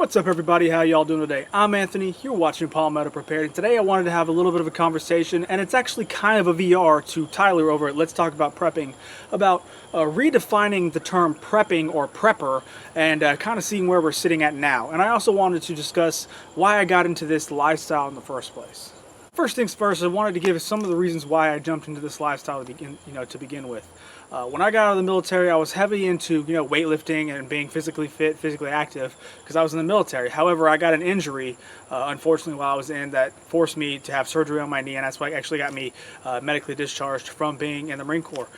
What's up, everybody? How y'all doing today? I'm Anthony. You're watching Palmetto Prepared. And today I wanted to have a little bit of a conversation, and it's actually kind of a VR to Tyler over at Let's Talk About Prepping, about redefining the term prepping or prepper and kind of seeing where we're sitting at now. And I also wanted to discuss why I got into this lifestyle in the first place. First things first, I wanted to give some of the reasons why I jumped into this lifestyle to begin with. When I got out of the military, I was heavy into weightlifting and being physically fit, physically active, because I was in the military. However, I got an injury, unfortunately, while I was in that forced me to have surgery on my knee, and that's what actually got me medically discharged from being in the Marine Corps.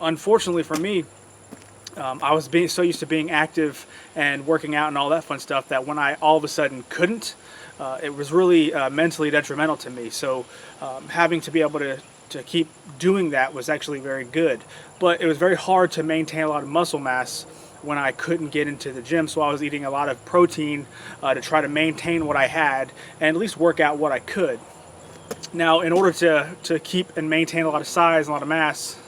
Unfortunately for me, I was so used to being active and working out and all that fun stuff that when I all of a sudden couldn't, it was really mentally detrimental to me. So having to be able to keep doing that was actually very good. But it was very hard to maintain a lot of muscle mass when I couldn't get into the gym. So I was eating a lot of protein to try to maintain what I had and at least work out what I could. Now, in order to keep and maintain a lot of size, a lot of mass,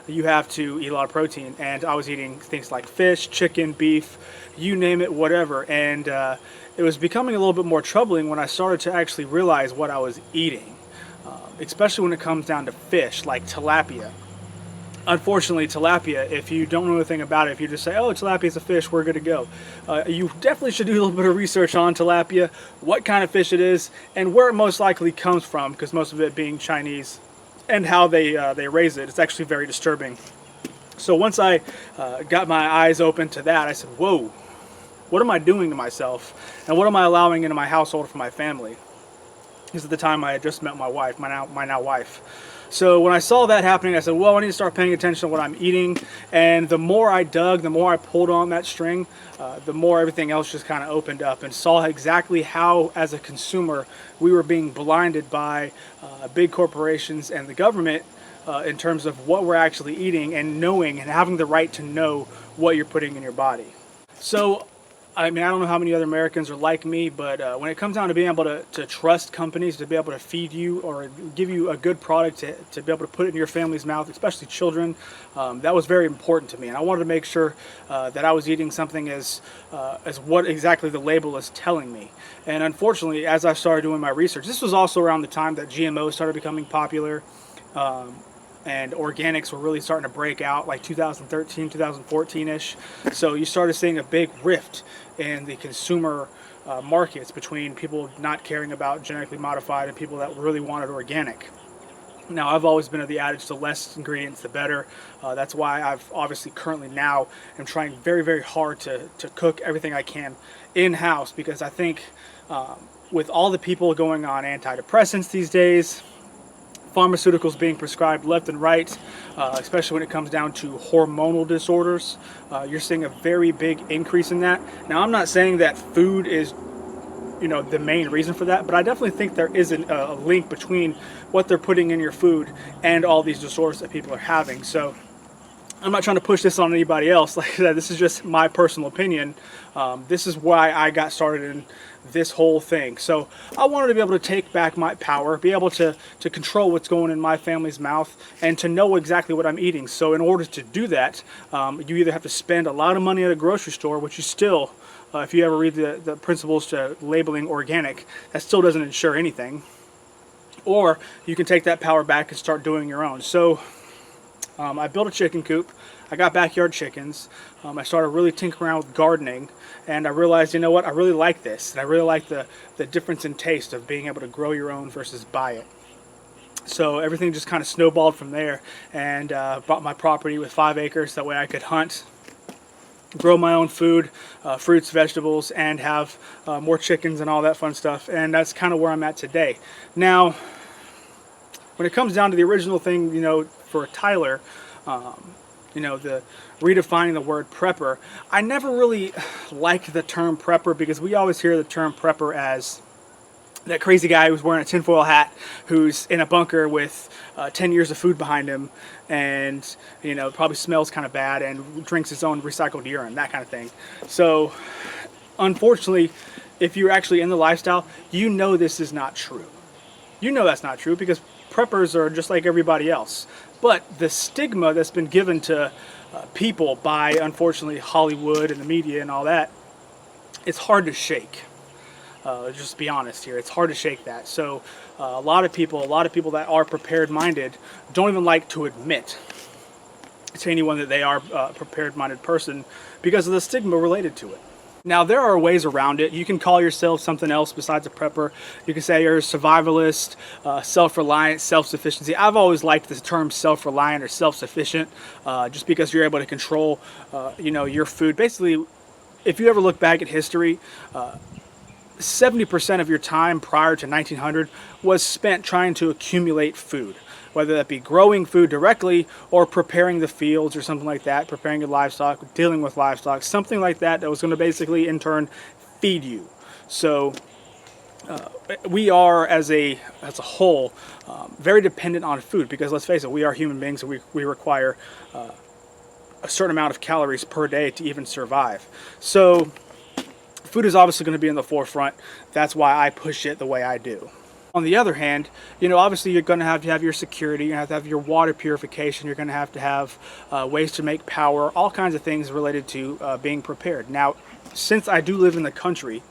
you have to eat a lot of protein. And I was eating things like fish, chicken, beef, you name it, whatever. And it was becoming a little bit more troubling when I started to actually realize what I was eating, especially when it comes down to fish like tilapia. Unfortunately, tilapia, if you don't know anything about it, if you just say, oh, tilapia is a fish, we're good to go. You definitely should do a little bit of research on tilapia, what kind of fish it is, and where it most likely comes from, because most of it being Chinese, and how they raise it. It's actually very disturbing. So once I got my eyes open to that, I said, whoa, what am I doing to myself? And what am I allowing into my household for my family? Because at the time I had just met my wife, my now wife. So when I saw that happening, I said, well, I need to start paying attention to what I'm eating. And the more I dug, the more I pulled on that string, the more everything else just kind of opened up, and saw exactly how, as a consumer, we were being blinded by big corporations and the government in terms of what we're actually eating, and knowing and having the right to know what you're putting in your body. So I mean, I don't know how many other Americans are like me, but when it comes down to being able to trust companies to be able to feed you or give you a good product to be able to put it in your family's mouth, especially children, that was very important to me. And I wanted to make sure that I was eating something as what exactly the label is telling me. And unfortunately, as I started doing my research, this was also around the time that GMOs started becoming popular. And organics were really starting to break out, like 2013, 2014-ish. So you started seeing a big rift in the consumer markets between people not caring about genetically modified and people that really wanted organic. Now, I've always been of the adage, the less ingredients, the better. That's why I've obviously currently now am trying very, very hard to cook everything I can in-house, because I think with all the people going on antidepressants these days, pharmaceuticals being prescribed left and right, especially when it comes down to hormonal disorders, you're seeing a very big increase in that. Now, I'm not saying that food is the main reason for that, but I definitely think there is a link between what they're putting in your food and all these disorders that people are having. So I'm not trying to push this on anybody else. Like I said, this is just my personal opinion. This is why I got started in this whole thing. So I wanted to be able to take back my power, be able to control what's going in my family's mouth, and to know exactly what I'm eating. So in order to do that, you either have to spend a lot of money at a grocery store, which you still, if you ever read the principles to labeling organic, that still doesn't ensure anything. Or you can take that power back and start doing your own. So I built a chicken coop. I got backyard chickens. I started really tinkering around with gardening, and I realized, you know what, I really like this. And I really like the difference in taste of being able to grow your own versus buy it. So everything just kind of snowballed from there, and bought my property with 5 acres. That way I could hunt, grow my own food, fruits, vegetables, and have more chickens and all that fun stuff. And that's kind of where I'm at today. Now, when it comes down to the original thing, for Tyler, the redefining the word prepper, I never really liked the term prepper, because we always hear the term prepper as that crazy guy who's wearing a tinfoil hat, who's in a bunker with 10 years of food behind him, and probably smells kind of bad and drinks his own recycled urine, that kind of thing. So unfortunately, if you're actually in the lifestyle, this is not true. That's not true, because preppers are just like everybody else. But the stigma that's been given to people by, unfortunately, Hollywood and the media and all that, it's hard to shake. Just be honest here, it's hard to shake that. So a lot of people that are prepared-minded don't even like to admit to anyone that they are a prepared-minded person because of the stigma related to it. Now, there are ways around it. You can call yourself something else besides a prepper. You can say you're a survivalist, self-reliant, self-sufficiency. I've always liked the term self-reliant or self-sufficient, just because you're able to control, your food. Basically, if you ever look back at history, 70% of your time prior to 1900 was spent trying to accumulate food, whether that be growing food directly or preparing the fields or something like that, preparing your livestock, dealing with livestock, something like that was going to basically in turn feed you. So we are as a whole very dependent on food, because let's face it, we are human beings and we require a certain amount of calories per day to even survive. So food is obviously going to be in the forefront. That's why I push it the way I do. On the other hand, obviously you're going to have your security, you're going to have your water purification, you're going to have ways to make power, all kinds of things related to being prepared. Now, since I do live in the country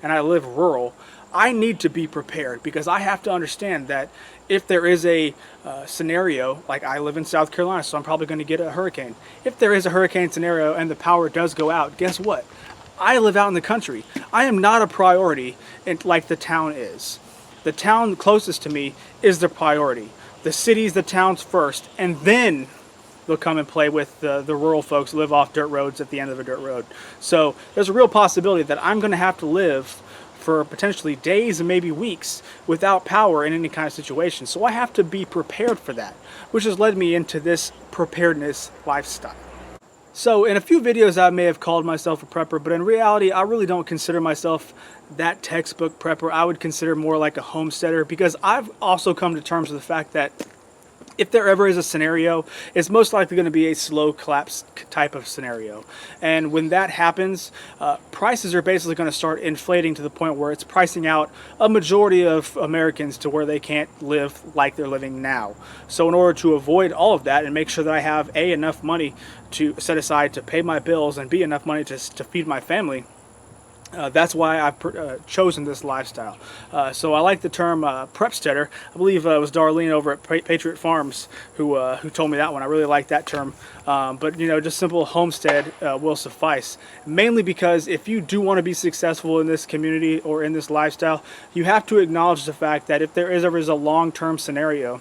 and I live rural, I need to be prepared, because I have to understand that if there is a scenario, like I live in South Carolina, so I'm probably going to get a hurricane. If there is a hurricane scenario and the power does go out, guess what? I live out in the country. I am not a priority like the town is. The town closest to me is the priority. The cities, the towns first, and then they'll come and play with the rural folks who live off dirt roads at the end of a dirt road. So there's a real possibility that I'm going to have to live for potentially days and maybe weeks without power in any kind of situation. So I have to be prepared for that, which has led me into this preparedness lifestyle. So in a few videos I may have called myself a prepper, but in reality I really don't consider myself that textbook prepper. I would consider more like a homesteader, because I've also come to terms with the fact that if there ever is a scenario, it's most likely going to be a slow collapse type of scenario. And when that happens, prices are basically going to start inflating to the point where it's pricing out a majority of Americans to where they can't live like they're living now. So in order to avoid all of that and make sure that I have enough money to set aside to pay my bills and enough money to feed my family, that's why I've chosen this lifestyle. So I like the term prepsteader. I believe it was Darlene over at Patriot Farms who told me that one. I really like that term. But just simple homestead will suffice. Mainly because if you do want to be successful in this community or in this lifestyle, you have to acknowledge the fact that if there ever is a long-term scenario,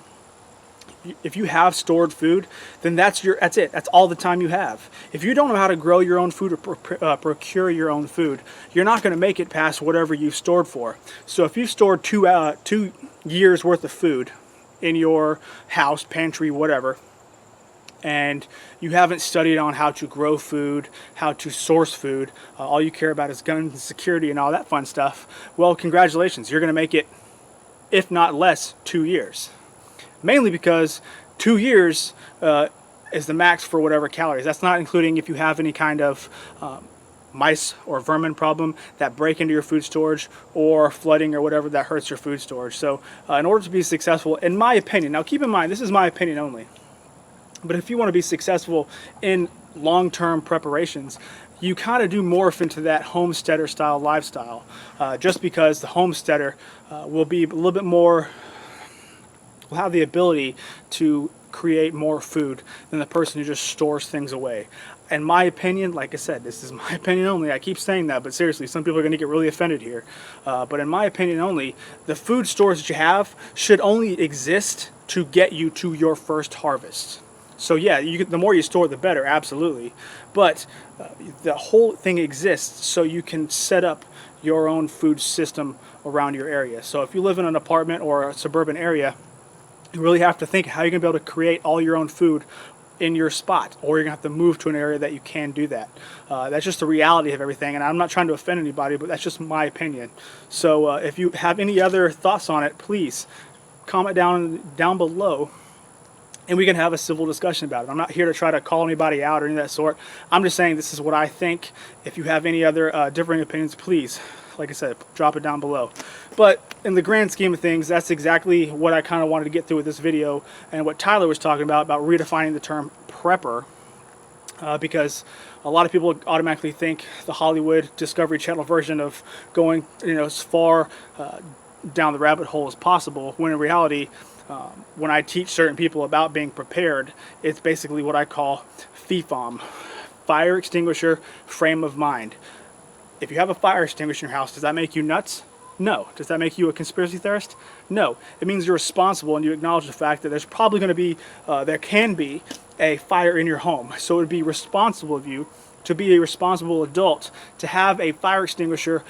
if you have stored food, then that's it. That's all the time you have. If you don't know how to grow your own food or procure your own food, you're not going to make it past whatever you've stored for. So if you've stored 2 years worth of food in your house, pantry, whatever, and you haven't studied on how to grow food, how to source food, all you care about is guns and security and all that fun stuff, well, congratulations. You're going to make it, if not less, 2 years. Mainly because 2 years is the max for whatever calories. That's not including if you have any kind of mice or vermin problem that break into your food storage, or flooding or whatever that hurts your food storage. So in order to be successful, in my opinion, now keep in mind this is my opinion only, but if you want to be successful in long-term preparations, you kind of do morph into that homesteader style lifestyle, just because the homesteader will be a little bit more, will have the ability to create more food than the person who just stores things away. In my opinion, like I said, this is my opinion only. I keep saying that, but seriously, some people are going to get really offended here. But in my opinion only, the food stores that you have should only exist to get you to your first harvest. So yeah, the more you store, the better, absolutely. But the whole thing exists so you can set up your own food system around your area. So if you live in an apartment or a suburban area, you really have to think how you're going to be able to create all your own food in your spot, or you're going to have to move to an area that you can do that. That's just the reality of everything, and I'm not trying to offend anybody, but that's just my opinion. So if you have any other thoughts on it, please comment down below, and we can have a civil discussion about it. I'm not here to try to call anybody out or any of that sort. I'm just saying this is what I think. If you have any other differing opinions, please, like I said, drop it down below. But in the grand scheme of things, that's exactly what I kind of wanted to get through with this video, and what Tyler was talking about redefining the term prepper. because a lot of people automatically think the Hollywood Discovery Channel version of going, as far down the rabbit hole as possible, when in reality, when I teach certain people about being prepared, it's basically what I call FEFOM, fire extinguisher frame of mind. If you have a fire extinguisher in your house, does that make you nuts? No. Does that make you a conspiracy theorist? No. It means you're responsible and you acknowledge the fact that there's probably going to be, there can be a fire in your home. So it would be responsible of you to be a responsible adult to have a fire extinguisher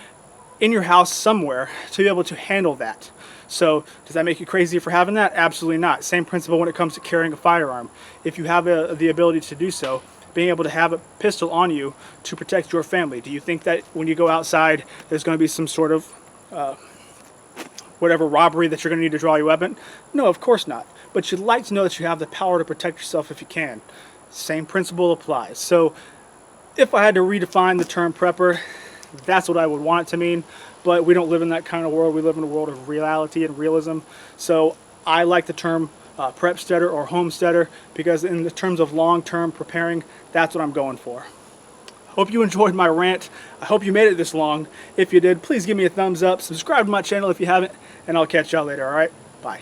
in your house somewhere to be able to handle that. So does that make you crazy for having that? Absolutely not. Same principle when it comes to carrying a firearm. If you have the ability to do so, being able to have a pistol on you to protect your family. Do you think that when you go outside there's going to be some sort of whatever robbery that you're going to need to draw your weapon? No, of course not. But you'd like to know that you have the power to protect yourself if you can. Same principle applies. So if I had to redefine the term prepper, that's what I would want it to mean. But we don't live in that kind of world. We live in a world of reality and realism. So I like the term prepsteader or homesteader because in the terms of long-term preparing, that's what I'm going for. Hope you enjoyed my rant. I hope you made it this long. If you did, please give me a thumbs up. Subscribe to my channel if you haven't, and I'll catch y'all later, all right? Bye.